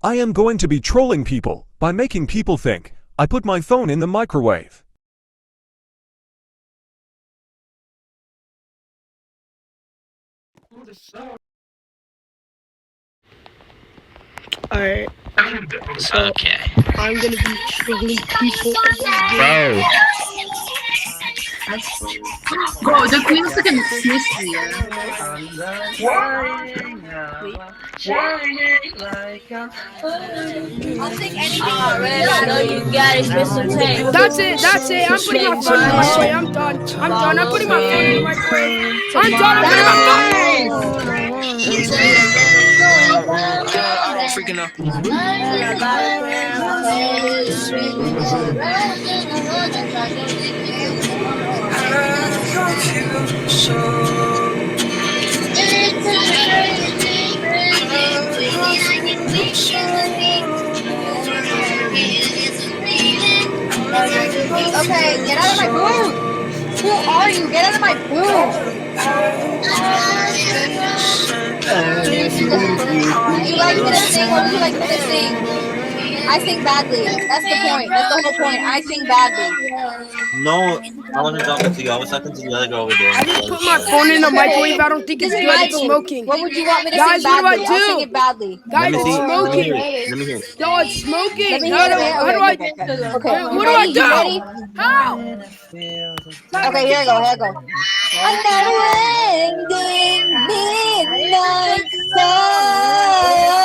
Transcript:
I am going to be trolling people by making people think I put my phone in the microwave. Alright. So Okay. I'm gonna be trolling people. Bro. Bro, the queen is like a mystery, yeah. Alright, I know you got it, Mr. Tank. That's it. I'm putting my phone in the microwave. I'm done. I'm putting my phone in the microwave. I'm done. I'm putting my phone. Freaking out. Okay, get out of my booth! Who are you? Get out of my booth! You like me to sing? What would you like me to sing? I sing badly. That's the point. That's the whole point. I sing badly. No, I wasn't talking to you. I was talking to the other girl over there. I just put my phone in the microwave. I don't think it's good. It's smoking. What would you want me to Guys, sing what do I badly? I'll sing do? it badly. Guys, Let me it's see. smoking. Let me hear it. Yo, it's smoking. Let me How hear do it. I? Okay. What do I You ready? do? How? Okay, here I go. Another ending midnight sun.